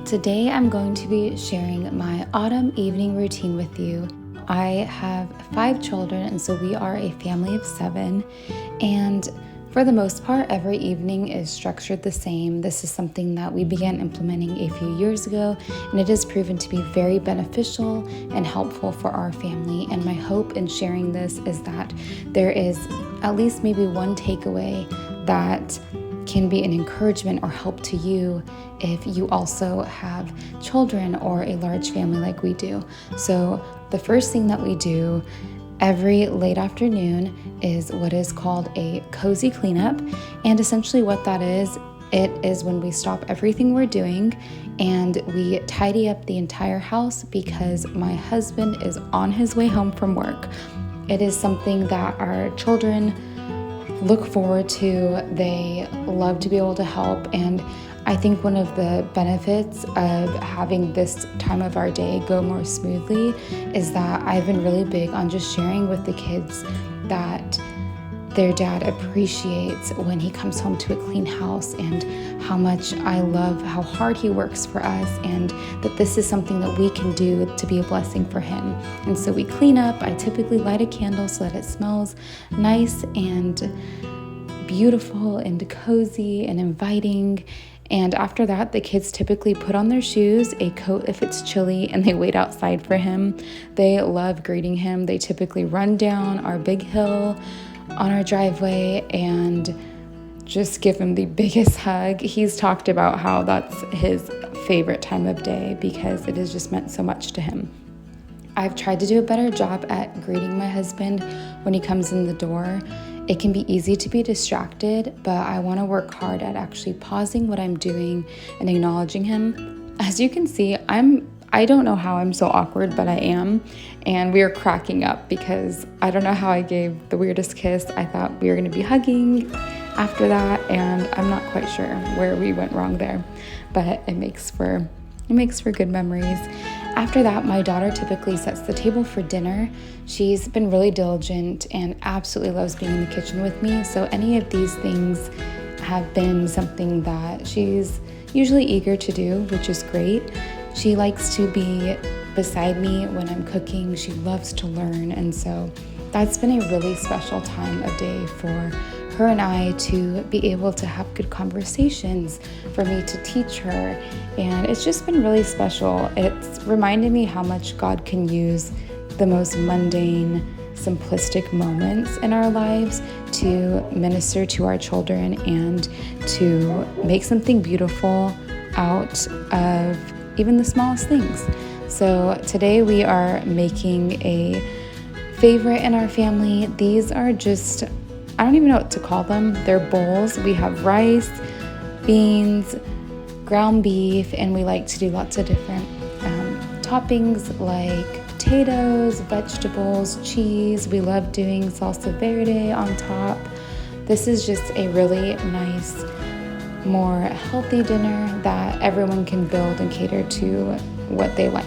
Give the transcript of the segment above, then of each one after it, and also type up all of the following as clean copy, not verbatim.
Today I'm going to be sharing my autumn evening routine with you. I have 5 children, and so we are a family of 7, and for the most part, every evening is structured the same. This is something that we began implementing a few years ago, and it has proven to be very beneficial and helpful for our family. And my hope in sharing this is that there is at least maybe one takeaway that can be an encouragement or help to you if you also have children or a large family like we do. So the first thing that we do every late afternoon is what is called a cozy cleanup. And essentially what that is, it is when we stop everything we're doing and we tidy up the entire house because my husband is on his way home from work. It is something that our children look forward to. They love to be able to help, and I think one of the benefits of having this time of our day go more smoothly is that I've been really big on just sharing with the kids that their dad appreciates when he comes home to a clean house, and how much I love how hard he works for us, and that this is something that we can do to be a blessing for him. And so we clean up. I typically light a candle so that it smells nice and beautiful and cozy and inviting. And after that, the kids typically put on their shoes, a coat if it's chilly, and they wait outside for him. They love greeting him. They typically run down our big hill on our driveway and just give him the biggest hug. He's talked about how that's his favorite time of day because it has just meant so much to him. I've tried to do a better job at greeting my husband when he comes in the door. It can be easy to be distracted, but I want to work hard at actually pausing what I'm doing and acknowledging him. As you can see, I don't know how I'm so awkward, but I am. And we are cracking up because I don't know how I gave the weirdest kiss. I thought we were going to be hugging after that, and I'm not quite sure where we went wrong there, but it makes for good memories. After that, my daughter typically sets the table for dinner. She's been really diligent and absolutely loves being in the kitchen with me. So any of these things have been something that she's usually eager to do, which is great. She likes to be beside me when I'm cooking. She loves to learn. And so that's been a really special time of day for her and I to be able to have good conversations, for me to teach her. And it's just been really special. It's reminded me how much God can use the most mundane, simplistic moments in our lives to minister to our children and to make something beautiful out of even the smallest things. So today we are making a favorite in our family. These are just, I don't even know what to call them. They're bowls. We have rice, beans, ground beef, and we like to do lots of different toppings like potatoes, vegetables, cheese. We love doing salsa verde on top. This is just a really nice, more healthy dinner that everyone can build and cater to what they like.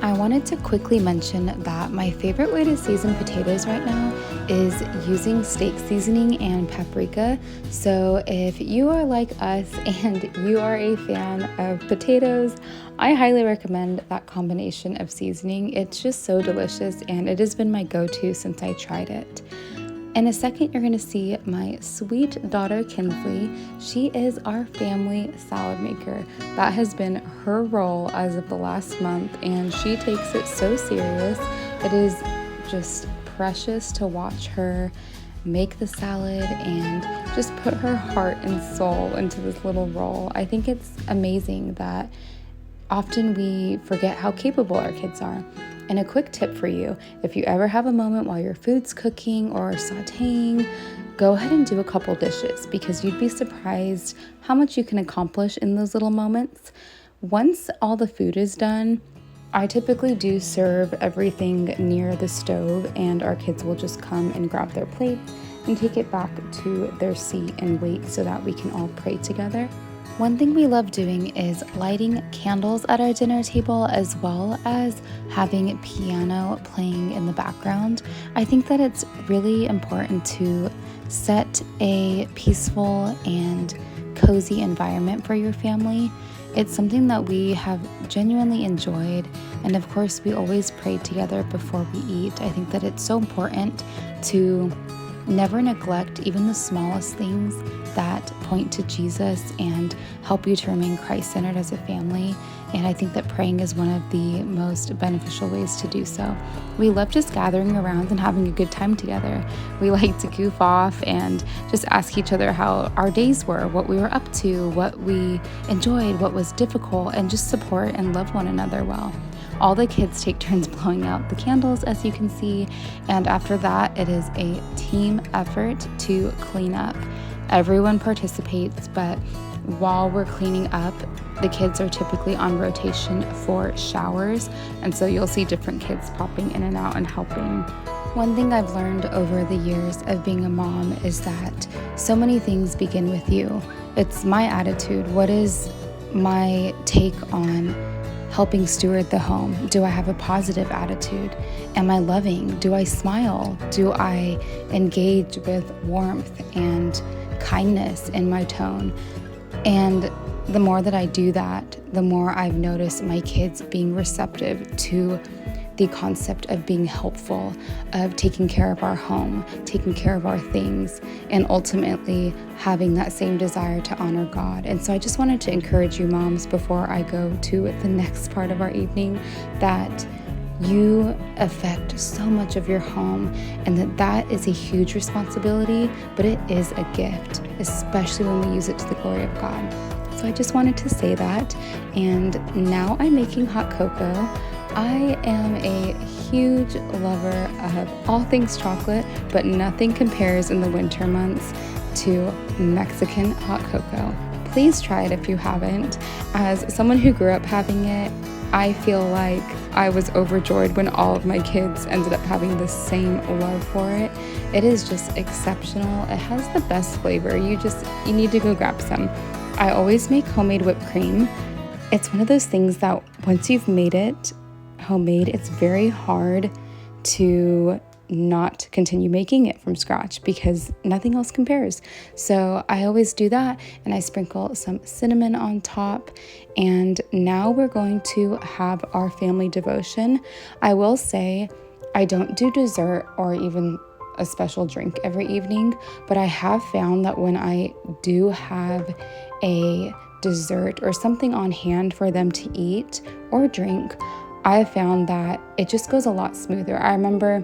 I wanted to quickly mention that my favorite way to season potatoes right now is using steak seasoning and paprika. So if you are like us and you are a fan of potatoes, I highly recommend that combination of seasoning. It's just so delicious, and it has been my go-to since I tried it. In a second, you're going to see my sweet daughter, Kinsley. She is our family salad maker. That has been her role as of the last month, and she takes it so serious. It is just precious to watch her make the salad and just put her heart and soul into this little role. I think it's amazing that often we forget how capable our kids are. And a quick tip for you, if you ever have a moment while your food's cooking or sauteing, go ahead and do a couple dishes, because you'd be surprised how much you can accomplish in those little moments. Once all the food is done, I typically do serve everything near the stove, and our kids will just come and grab their plates and take it back to their seat and wait so that we can all pray together. One thing we love doing is lighting candles at our dinner table, as well as having piano playing in the background. I think that it's really important to set a peaceful and cozy environment for your family. It's something that we have genuinely enjoyed. And of course, we always pray together before we eat. I think that it's so important to never neglect even the smallest things that point to Jesus and help you to remain Christ-centered as a family. And I think that praying is one of the most beneficial ways to do so. We love just gathering around and having a good time together. We like to goof off and just ask each other how our days were, what we were up to, what we enjoyed, what was difficult, and just support and love one another well. All the kids take turns blowing out the candles, as you can see, and after that, it is a team effort to clean up. Everyone participates, but while we're cleaning up, the kids are typically on rotation for showers, and so you'll see different kids popping in and out and helping. One thing I've learned over the years of being a mom is that so many things begin with you. It's my attitude. What is my take on helping steward the home? Do I have a positive attitude? Am I loving? Do I smile? Do I engage with warmth and kindness in my tone? And the more that I do that, the more I've noticed my kids being receptive to the concept of being helpful, of taking care of our home, taking care of our things, and ultimately having that same desire to honor God. And so I just wanted to encourage you moms before I go to the next part of our evening that you affect so much of your home and that is a huge responsibility, but it is a gift, especially when we use it to the glory of God. So I just wanted to say that. And now I'm making hot cocoa. I am a huge lover of all things chocolate, but nothing compares in the winter months to Mexican hot cocoa. Please try it if you haven't. As someone who grew up having it, I feel like I was overjoyed when all of my kids ended up having the same love for it. It is just exceptional. It has the best flavor. You need to go grab some. I always make homemade whipped cream. It's one of those things that once you've made it homemade, it's very hard to not continue making it from scratch because nothing else compares. So I always do that, and I sprinkle some cinnamon on top. And now we're going to have our family devotion. I will say I don't do dessert or even a special drink every evening, but I have found that when I do have a dessert or something on hand for them to eat or drink, I have found that it just goes a lot smoother. I remember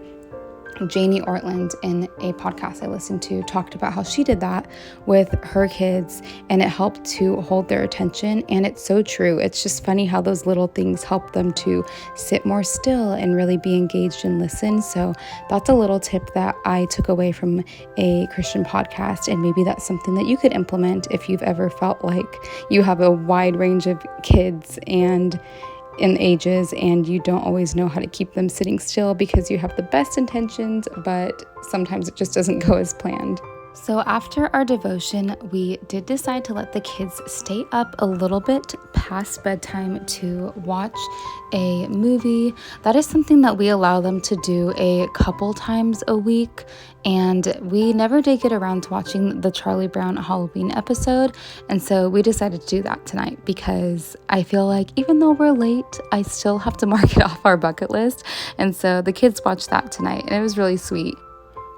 Janie Ortland in a podcast I listened to talked about how she did that with her kids and it helped to hold their attention. And it's so true. It's just funny how those little things help them to sit more still and really be engaged and listen. So that's a little tip that I took away from a Christian podcast. And maybe that's something that you could implement if you've ever felt like you have a wide range of kids and in ages and you don't always know how to keep them sitting still because you have the best intentions, but sometimes it just doesn't go as planned. So after our devotion, we did decide to let the kids stay up a little bit past bedtime to watch a movie. That is something that we allow them to do a couple times a week. And we never did get around to watching the Charlie Brown Halloween episode. And so we decided to do that tonight because I feel like even though we're late, I still have to mark it off our bucket list. And so the kids watched that tonight and it was really sweet.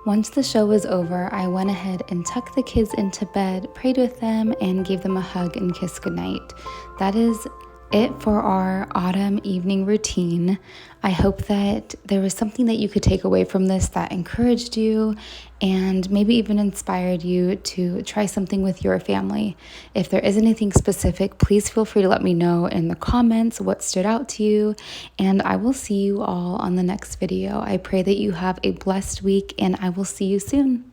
Once the show was over, I went ahead and tucked the kids into bed, prayed with them, and gave them a hug and kiss goodnight. That is it for our autumn evening routine. I hope that there was something that you could take away from this that encouraged you and maybe even inspired you to try something with your family. If there is anything specific, please feel free to let me know in the comments what stood out to you, and I will see you all on the next video. I pray that you have a blessed week, and I will see you soon.